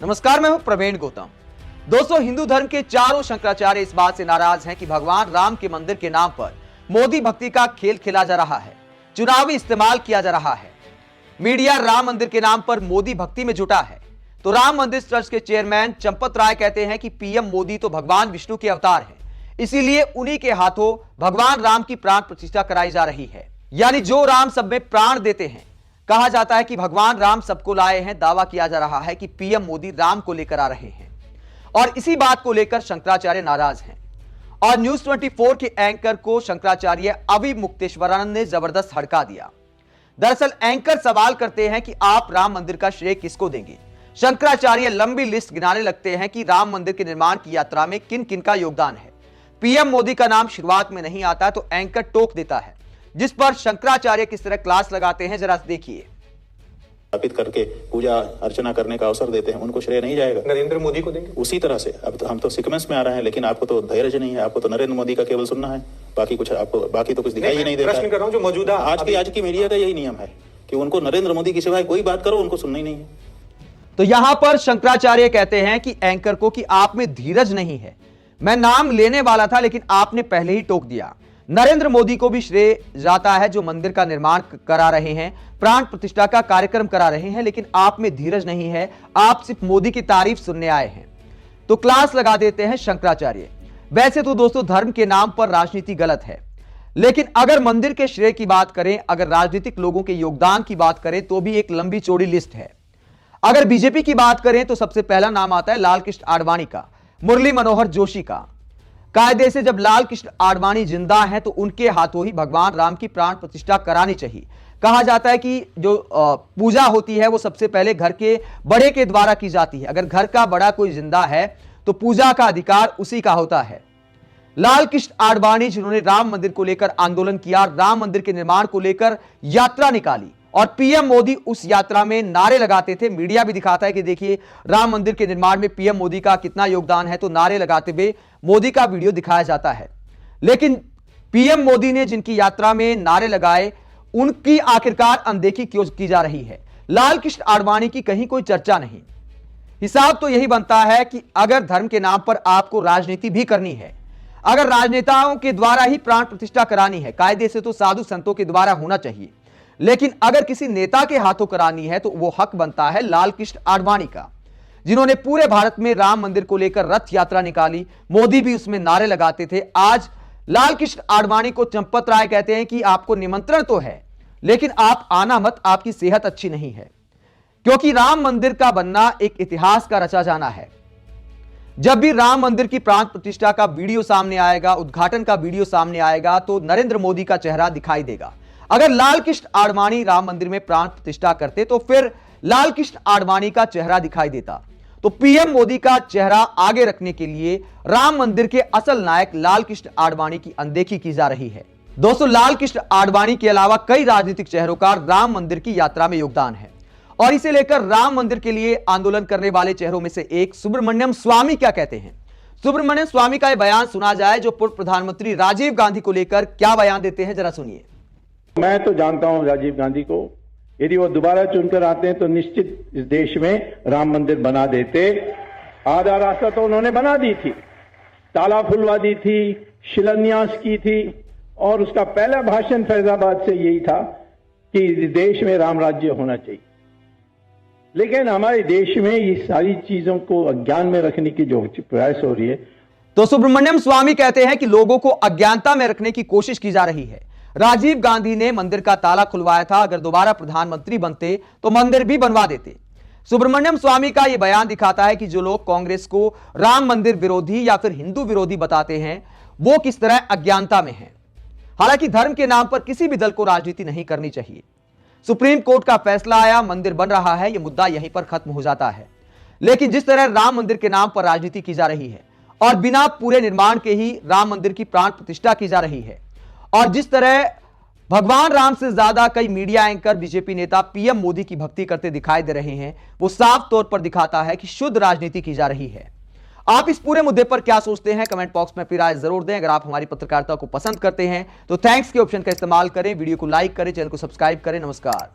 नमस्कार, मैं हूं प्रवीण गौतम। दोस्तों, हिंदू धर्म के चारों शंकराचार्य इस बात से नाराज हैं कि भगवान राम के मंदिर के नाम पर मोदी भक्ति का खेल खेला जा रहा है, चुनावी इस्तेमाल किया जा रहा है। मीडिया राम मंदिर के नाम पर मोदी भक्ति में जुटा है तो राम मंदिर ट्रस्ट के चेयरमैन चंपत राय कहते हैं कि पीएम मोदी तो भगवान विष्णु के अवतार हैं, इसीलिए उन्हीं के हाथों भगवान राम की प्राण प्रतिष्ठा कराई जा रही है। यानी जो राम सब में प्राण देते हैं। कहा जाता है कि भगवान राम सबको लाए हैं। दावा किया जा रहा है कि पीएम मोदी राम को लेकर आ रहे हैं और इसी बात को लेकर शंकराचार्य नाराज हैं। और न्यूज 24 के एंकर को शंकराचार्य अवि मुक्तेश्वरानंद ने जबरदस्त हड़का दिया। दरअसल एंकर सवाल करते हैं कि आप राम मंदिर का श्रेय किसको देंगे। शंकराचार्य लंबी लिस्ट गिनाने लगते हैं कि राम मंदिर के निर्माण की यात्रा में किन किन का योगदान है। पीएम मोदी का नाम शुरुआत में नहीं आता तो एंकर टोक देता है, जिस पर शंकराचार्य किस तरह क्लास लगाते हैं जरा देखिए। स्थापित करके पूजा अर्चना करने का अवसर देते हैं, उनको श्रेय नहीं जाएगा, नरेंद्र मोदी को देंगे। उसी तरह से अब हम तो सीक्वेंस में आ रहे हैं, लेकिन आपको तो धैर्य नहीं है। आपको तो नरेंद्र मोदी का केवल सुनना है, बाकी तो कुछ दिखाई ही नहीं देता। प्रश्न कर रहा हूं, जो मौजूदा आज की मीडिया का यही नियम है कि उनको नरेंद्र मोदी की सिवाय कोई बात करो, उनको सुनना ही नहीं है। तो यहां पर शंकराचार्य कहते हैं कि एंकर को कि आप में धीरज नहीं है। मैं नाम लेने वाला था लेकिन आपने पहले ही टोक दिया। नरेंद्र मोदी को भी श्रेय जाता है जो मंदिर का निर्माण करा रहे हैं, प्राण प्रतिष्ठा का कार्यक्रम करा रहे हैं, लेकिन आप में धीरज नहीं है। आप सिर्फ मोदी की तारीफ सुनने आए हैं। तो क्लास लगा देते हैं शंकराचार्य। वैसे तो दोस्तों, धर्म के नाम पर राजनीति गलत है, लेकिन अगर मंदिर के श्रेय की बात करें, अगर राजनीतिक लोगों के योगदान की बात करें तो भी एक लंबी चौड़ी लिस्ट है। अगर बीजेपी की बात करें तो सबसे पहला नाम आता है लाल कृष्ण आडवाणी का, मुरली मनोहर जोशी का। कायदे से जब लाल कृष्ण आडवाणी जिंदा हैं तो उनके हाथों ही भगवान राम की प्राण प्रतिष्ठा करानी चाहिए। कहा जाता है कि जो पूजा होती है वो सबसे पहले घर के बड़े के द्वारा की जाती है। अगर घर का बड़ा कोई जिंदा है तो पूजा का अधिकार उसी का होता है। लाल कृष्ण आडवाणी जिन्होंने राम मंदिर को लेकर आंदोलन किया, राम मंदिर के निर्माण को लेकर यात्रा निकाली और पीएम मोदी उस यात्रा में नारे लगाते थे। मीडिया भी दिखाता है कि देखिए राम मंदिर के निर्माण में पीएम मोदी का कितना योगदान है, तो नारे लगाते हुए मोदी का वीडियो दिखाया जाता है। लेकिन पीएम मोदी ने जिनकी यात्रा में नारे लगाए उनकी आखिरकार अनदेखी क्यों की जा रही है। लाल कृष्ण आडवाणी की कहीं कोई चर्चा नहीं। हिसाब तो यही बनता है कि अगर धर्म के नाम पर आपको राजनीति भी करनी है, अगर राजनेताओं के द्वारा ही प्राण प्रतिष्ठा करानी है, कायदे से तो साधु संतों के द्वारा होना चाहिए, लेकिन अगर किसी नेता के हाथों करानी है तो वो हक बनता है लाल कृष्ण आडवाणी का, जिन्होंने पूरे भारत में राम मंदिर को लेकर रथ यात्रा निकाली। मोदी भी उसमें नारे लगाते थे। आज लाल कृष्ण आडवाणी को चंपत राय कहते हैं कि आपको निमंत्रण तो है लेकिन आप आना मत, आपकी सेहत अच्छी नहीं है। क्योंकि राम मंदिर का बनना एक इतिहास का रचा जाना है। जब भी राम मंदिर की प्राण प्रतिष्ठा का वीडियो सामने आएगा, उद्घाटन का वीडियो सामने आएगा, तो नरेंद्र मोदी का चेहरा दिखाई देगा। अगर लाल कृष्ण आडवाणी राम मंदिर में प्राण प्रतिष्ठा करते तो फिर लाल कृष्ण आडवाणी का चेहरा दिखाई देता। तो पीएम मोदी का चेहरा आगे रखने के लिए राम मंदिर के असल नायक लाल कृष्ण आडवाणी की अनदेखी की जा रही है। दोस्तों, लाल कृष्ण आडवाणी के अलावा कई राजनीतिक चेहरों का राम मंदिर की यात्रा में योगदान है और इसे लेकर राम मंदिर के लिए आंदोलन करने वाले चेहरों में से एक सुब्रमण्यम स्वामी क्या कहते हैं। सुब्रमण्यम स्वामी का यह बयान सुना जाए, जो पूर्व प्रधानमंत्री राजीव गांधी को लेकर क्या बयान देते हैं, जरा सुनिए। मैं तो जानता हूं राजीव गांधी को, यदि वो दोबारा चुनकर आते हैं तो निश्चित इस देश में राम मंदिर बना देते। आधा रास्ता तो उन्होंने बना दी थी, ताला खुलवा दी थी, शिलान्यास की थी और उसका पहला भाषण फैजाबाद से यही था कि इस देश में राम राज्य होना चाहिए। लेकिन हमारे देश में ये सारी चीजों को अज्ञान में रखने की जो प्रयास हो रही है। तो सुब्रमण्यम स्वामी कहते हैं कि लोगों को अज्ञानता में रखने की कोशिश की जा रही है। राजीव गांधी ने मंदिर का ताला खुलवाया था, अगर दोबारा प्रधानमंत्री बनते तो मंदिर भी बनवा देते। सुब्रमण्यम स्वामी का यह बयान दिखाता है कि जो लोग कांग्रेस को राम मंदिर विरोधी या फिर हिंदू विरोधी बताते हैं वो किस तरह अज्ञानता में हैं। हालांकि धर्म के नाम पर किसी भी दल को राजनीति नहीं करनी चाहिए। सुप्रीम कोर्ट का फैसला आया, मंदिर बन रहा है, यह मुद्दा यहीं पर खत्म हो जाता है। लेकिन जिस तरह राम मंदिर के नाम पर राजनीति की जा रही है और बिना पूरे निर्माण के ही राम मंदिर की प्राण प्रतिष्ठा की जा रही है, और जिस तरह भगवान राम से ज्यादा कई मीडिया एंकर बीजेपी नेता पीएम मोदी की भक्ति करते दिखाई दे रहे हैं, वो साफ तौर पर दिखाता है कि शुद्ध राजनीति की जा रही है। आप इस पूरे मुद्दे पर क्या सोचते हैं, कमेंट बॉक्स में अपनी राय जरूर दें। अगर आप हमारी पत्रकारिता को पसंद करते हैं तो थैंक्स के ऑप्शन का इस्तेमाल करें, वीडियो को लाइक करें, चैनल को सब्सक्राइब करें। नमस्कार।